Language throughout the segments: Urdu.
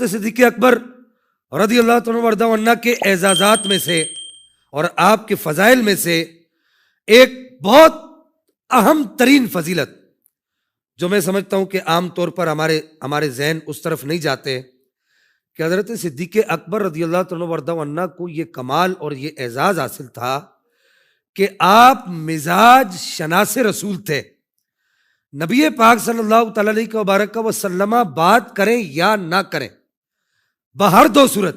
حضرت صدیق اکبر رضی اللہ تعالیٰ وردہ عنہ کے اعزازات میں سے اور آپ کے فضائل میں سے ایک بہت اہم ترین فضیلت جو میں سمجھتا ہوں کہ عام طور پر ہمارے ذہن اس طرف نہیں جاتے کہ حضرت صدیق اکبر رضی اللہ تعالیٰ وردہ عنہ کو یہ کمال اور یہ اعزاز حاصل تھا کہ آپ مزاج شناس رسول تھے. نبی پاک صلی اللہ تعالیٰ علیہ وبارک وسلم بات کریں یا نہ کریں، بہر دو صورت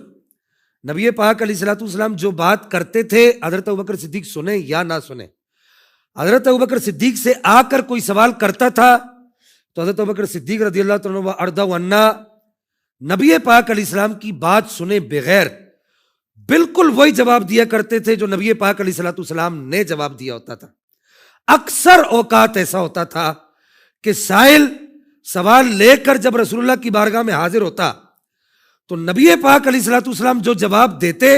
نبی پاک علیہ الصلوۃ والسلام جو بات کرتے تھے حضرت ابوبکر صدیق سنیں یا نہ سنیں. حضرت ابوبکر صدیق سے آ کر کوئی سوال کرتا تھا تو حضرت ابوبکر صدیق رضی اللہ تعالیٰ عنہ نبی پاک علیہ السلام کی بات سنے بغیر بالکل وہی جواب دیا کرتے تھے جو نبی پاک علیہ الصلوۃ والسلام نے جواب دیا ہوتا تھا. اکثر اوقات ایسا ہوتا تھا کہ سائل سوال لے کر جب رسول اللہ کی بارگاہ میں حاضر ہوتا تو نبی پاک علیہ الصلوۃ والسلام جو جواب دیتے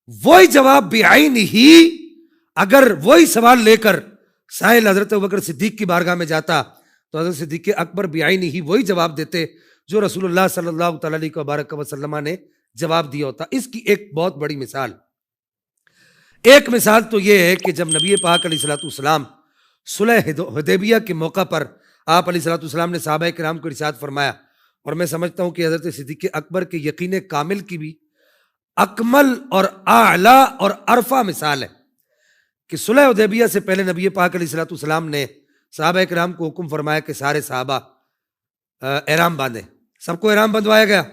وہی جواب بعین ہی، اگر وہی سوال لے کر سائل حضرت ابوبکر صدیق کی بارگاہ میں جاتا تو حضرت صدیق اکبر بعین ہی وہی جواب دیتے جو رسول اللہ صلی اللہ تعالیٰ علیہ وبارک وسلم نے جواب دیا ہوتا. اس کی ایک بہت بڑی ایک مثال تو یہ ہے کہ جب نبی پاک علیہ الصلوۃ والسلام صلح حدیبیہ کے موقع پر آپ علیہ الصلوۃ والسلام نے صحابہ کرام کو ارشاد فرمایا، اور میں سمجھتا ہوں کہ حضرت صدیق اکبر کے یقین کامل کی بھی اکمل اور اعلیٰ اور ارفع مثال ہے کہ صلح حدیبیہ سے پہلے نبی پاک علیہ الصلوۃ والسلام نے صحابہ کرام کو حکم فرمایا کہ سارے صحابہ احرام باندھیں. سب کو احرام بندھوایا گیا.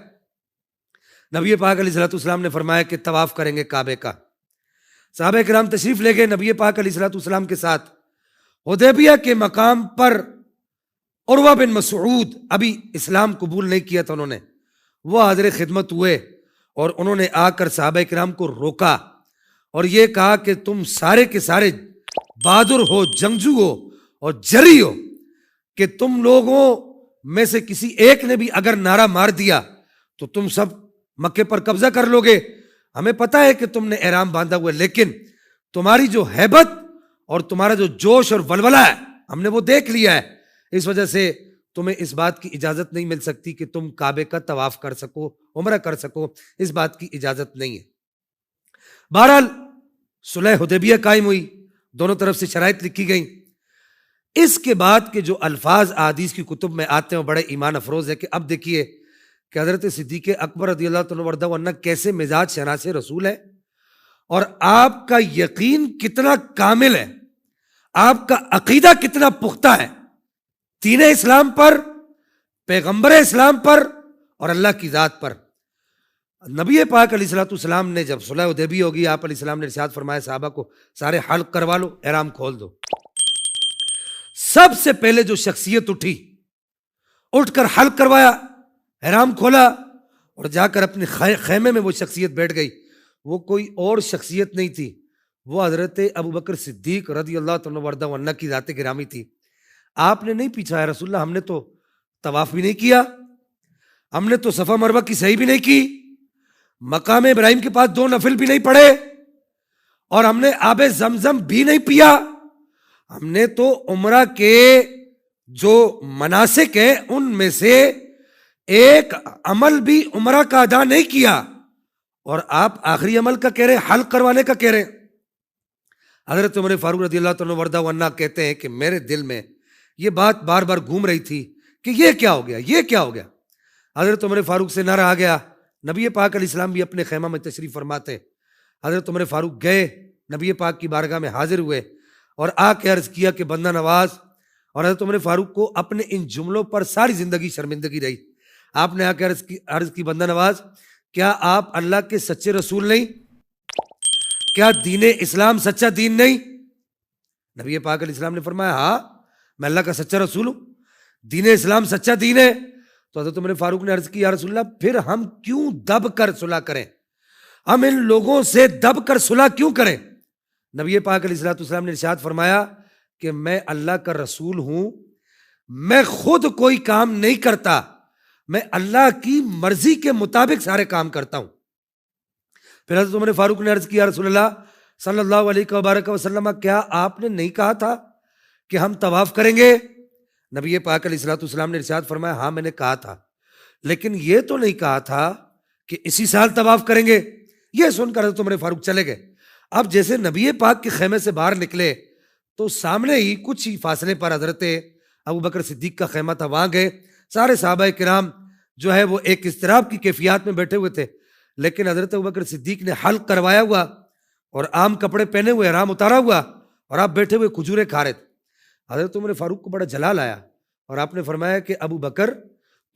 نبی پاک علیہ الصلوۃ والسلام نے فرمایا کہ طواف کریں گے کعبے کا. صحابہ کرام تشریف لے گئے نبی پاک علیہ الصلوۃ والسلام کے ساتھ. حدیبیہ کے مقام پر عروہ بن مسعود ابھی اسلام قبول نہیں کیا تھا، انہوں نے وہ حاضر خدمت ہوئے اور انہوں نے آ کر صحابہ کرام کو روکا اور یہ کہا کہ تم سارے کے سارے بہادر ہو، جنگجو ہو اور جری ہو کہ تم لوگوں میں سے کسی ایک نے بھی اگر نعرہ مار دیا تو تم سب مکے پر قبضہ کر لو گے. ہمیں پتا ہے کہ تم نے احرام باندھا ہوا ہے، لیکن تمہاری جو ہیبت اور تمہارا جو جوش اور ولولہ ہے ہم نے وہ دیکھ لیا ہے، اس وجہ سے تمہیں اس بات کی اجازت نہیں مل سکتی کہ تم کعبے کا طواف کر سکو، عمرہ کر سکو، اس بات کی اجازت نہیں ہے. بہرحال صلح حدیبیہ قائم ہوئی، دونوں طرف سے شرائط لکھی گئیں. اس کے بعد کے جو الفاظ احادیث کی کتب میں آتے ہیں وہ بڑے ایمان افروز ہے کہ اب دیکھیے کہ حضرت صدیق اکبر رضی اللہ تعالیٰ وردہ عنہ کیسے مزاج شناس رسول ہے اور آپ کا یقین کتنا کامل ہے، آپ کا عقیدہ کتنا پختہ ہے دین اسلام پر، پیغمبر اسلام پر اور اللہ کی ذات پر. نبی پاک علیہ الصلوۃ والسلام نے جب صلح حدیبیہ ہوگی آپ علیہ السلام نے ارشاد فرمایا صحابہ کو سارے حلق کروا لو، احرام کھول دو. سب سے پہلے جو شخصیت اٹھ کر حلق کروایا، احرام کھولا اور جا کر اپنے خیمے میں وہ شخصیت بیٹھ گئی. وہ کوئی اور شخصیت نہیں تھی، وہ حضرت ابوبکر صدیق رضی اللہ تعالیٰ وردہ عنہ کی ذات گرامی تھی. آپ نے نہیں پوچھا ہے رسول اللہ ہم نے تو طواف بھی نہیں کیا، ہم نے تو صفا مروہ کی سعی بھی نہیں کی، مقام ابراہیم کے پاس 2 نفل بھی نہیں پڑھے اور ہم نے آب زمزم بھی نہیں پیا، ہم نے تو عمرہ کے جو مناسک ہیں ان میں سے ایک عمل بھی عمرہ کا ادا نہیں کیا، اور آپ آخری عمل کا کہہ رہے ہیں، حلق کروانے کا کہہ رہے ہیں. حضرت عمر فاروق رضی اللہ تعالیٰ وردہ عنہ کہتے ہیں کہ میرے دل میں یہ بات بار بار گھوم رہی تھی کہ یہ کیا ہو گیا، یہ کیا ہو گیا. حضرت عمر فاروق سے نعرہ آ گیا. نبی پاک علیہ السلام بھی اپنے خیمہ میں تشریف فرماتے. حضرت عمر فاروق گئے، نبی پاک کی بارگاہ میں حاضر ہوئے اور آ کے عرض کیا کہ بندہ نواز، اور حضرت عمر فاروق کو اپنے ان جملوں پر ساری زندگی شرمندگی رہی. آپ نے آ کے عرض کی بندہ نواز کیا آپ اللہ کے سچے رسول نہیں؟ کیا دین اسلام سچا دین نہیں؟ نبی پاک علیہ السلام نے فرمایا ہاں میں اللہ کا سچا رسول ہوں، دین اسلام سچا دین ہے. تو حضرت عمر فاروق نے عرض کی یا رسول اللہ پھر ہم کیوں دب کر صلح کریں، ہم ان لوگوں سے دب کر صلح کیوں کریں؟ نبی پاک علیہ السلام نے ارشاد فرمایا کہ میں اللہ کا رسول ہوں، میں خود کوئی کام نہیں کرتا، میں اللہ کی مرضی کے مطابق سارے کام کرتا ہوں. پھر حضرت عمر فاروق نے عرض کیا رسول اللہ صلی اللہ علیہ وبارک وسلم کیا آپ نے نہیں کہا تھا کہ ہم طواف کریں گے؟ نبی پاک علیہ الصلوۃ والسلام نے ارشاد فرمایا ہاں میں نے کہا تھا، لیکن یہ تو نہیں کہا تھا کہ اسی سال طواف کریں گے. یہ سن کر حضرت عمر فاروق چلے گئے. اب جیسے نبی پاک کے خیمے سے باہر نکلے تو سامنے ہی کچھ ہی فاصلے پر حضرت ابو بکر صدیق کا خیمہ تھا. وہاں گئے. سارے صحابہ کرام جو ہے وہ ایک اضطراب کی کیفیات میں بیٹھے ہوئے تھے، لیکن حضرت ابو بکر صدیق نے حلق کروایا ہوا اور عام کپڑے پہنے ہوئے، احرام اتارا ہوا، اور آپ بیٹھے ہوئے کھجورے کھا رہے تھے. حضرت عمر فاروق کو بڑا جلال آیا اور آپ نے فرمایا کہ ابو بکر،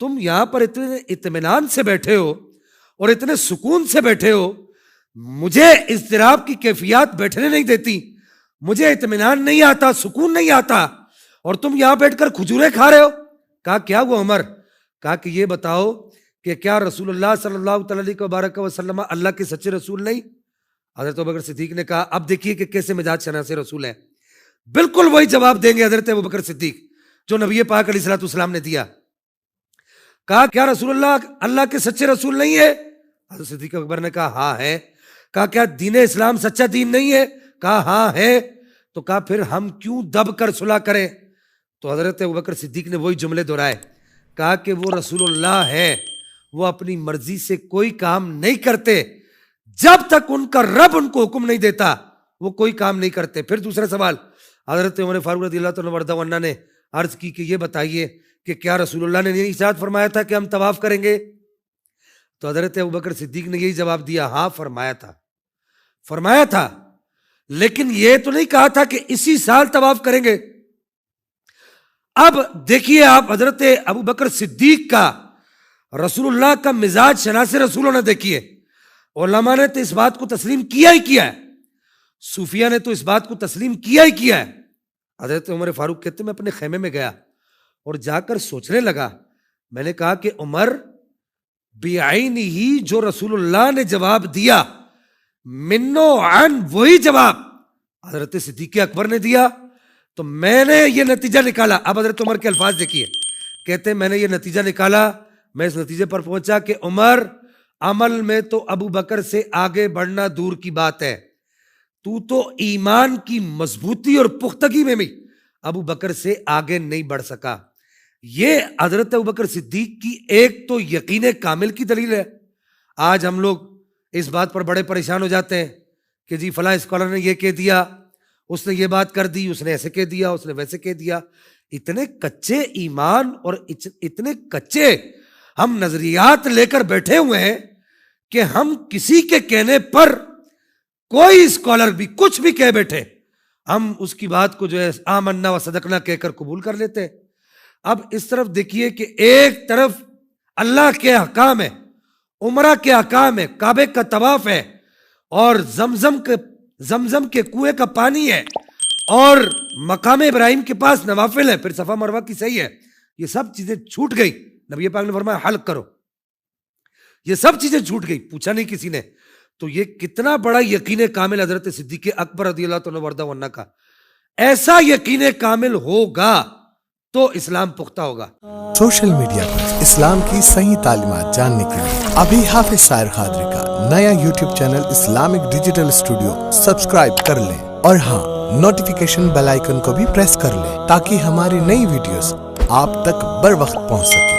تم یہاں پر اتنے اطمینان سے بیٹھے ہو اور اتنے سکون سے بیٹھے ہو، مجھے اضطراب کی کیفیات بیٹھنے نہیں دیتی، مجھے اطمینان نہیں آتا، سکون نہیں آتا، اور تم یہاں بیٹھ کر کھجورے کھا رہے ہو. کہا کیا ہوا عمر؟ کہا کہ یہ بتاؤ کہ کیا رسول اللہ صلی اللہ تعالی علیہ وسلم اللہ کے سچے رسول نہیں؟ حضرت ابوبکر صدیق نے کہا اب دیکھیے کہ کیسے مزاج شناس رسول ہیں. بالکل وہی جواب دیں گے حضرت ابوبکر صدیق جو نبی پاک علیہ الصلوۃ والسلام نے دیا. کہا کیا رسول اللہ کے سچے رسول نہیں ہے؟ حضرت صدیق اکبر نے کہا ہاں ہے. کہا کیا دین اسلام سچا دین نہیں ہے؟ کہا ہاں ہے. تو کہا پھر ہم کیوں دب کر صلح کریں؟ تو حضرت ابوبکر صدیق نے وہی جملے دہرائے. کہا کہ وہ رسول اللہ ہے، وہ اپنی مرضی سے کوئی کام نہیں کرتے، جب تک ان کا رب ان کو حکم نہیں دیتا وہ کوئی کام نہیں کرتے. پھر دوسرا سوال حضرت عمر فاروق رضی اللہ عنہ نے عرض کی کہ یہ بتائیے کہ کیا رسول اللہ نے ارشاد فرمایا تھا کہ ہم طواف کریں گے؟ تو حضرت ابوبکر صدیق نے یہی جواب دیا ہاں فرمایا تھا، لیکن یہ تو نہیں کہا تھا کہ اسی سال طواف کریں گے. اب دیکھیے آپ حضرت ابوبکر صدیق کا رسول اللہ کا مزاج شناس رسولوں نے دیکھیے. علماء نے تو اس بات کو تسلیم کیا ہی کیا ہے، صوفیہ نے تو اس بات کو تسلیم کیا ہی کیا ہے. حضرت عمر فاروق کہتے میں اپنے خیمے میں گیا اور جا کر سوچنے لگا. میں نے کہا کہ عمر بعین ہی جو رسول اللہ نے جواب دیا منو عن وہی جواب حضرت صدیق اکبر نے دیا. تو میں نے یہ نتیجہ نکالا. اب حضرت عمر کے الفاظ دیکھیے، کہتے ہیں میں نے یہ نتیجہ نکالا، میں اس نتیجے پر پہنچا کہ عمر عمل میں تو ابو بکر سے آگے بڑھنا دور کی بات ہے، تو ایمان کی مضبوطی اور پختگی میں بھی ابو بکر سے آگے نہیں بڑھ سکا. یہ حضرت ابوبکر صدیق کی ایک تو یقین کامل کی دلیل ہے. آج ہم لوگ اس بات پر بڑے پریشان ہو جاتے ہیں کہ جی فلاں اسکالر نے یہ کہہ دیا، اس نے یہ بات کر دی، اس نے ایسے کہہ دیا، اس نے ویسے کہہ دیا. اتنے کچے ایمان اور اتنے کچے ہم نظریات لے کر بیٹھے ہوئے ہیں کہ ہم کسی کے کہنے پر کوئی اسکالر بھی کچھ بھی کہہ بیٹھے ہم اس کی بات کو جو ہے آمنا و صدقنا کہہ کر قبول کر لیتے ہیں. اب اس طرف دیکھیے کہ ایک طرف اللہ کے احکام ہے، عمرہ کے احکام ہے، کعبے کا طواف ہے، اور زمزم کے کنویں کا پانی ہے، اور مقام ابراہیم کے پاس نوافل ہے، پھر صفا مروہ کی صحیح ہے. یہ سب چیزیں چھوٹ گئی. نبی پاک نے فرمایا حلق کرو. یہ سب چیزیں چھوٹ گئی، پوچھا نہیں کسی نے. تو یہ کتنا بڑا یقین کامل حضرت صدیق اکبر رضی اللہ عنہ کا. ایسا یقین کامل ہوگا تو اسلام پختہ ہوگا. سوشل میڈیا پر اسلام کی صحیح تعلیمات جاننے کے لیے ابھی حافظ سائر قادری کا نیا YouTube channel Islamic digital studio subscribe کر لیں، اور ہاں نوٹیفیکیشن بیل آئیکن کو بھی پریس کر لیں تاکہ ہماری نئی ویڈیوز آپ تک بر وقت پہنچ سکے.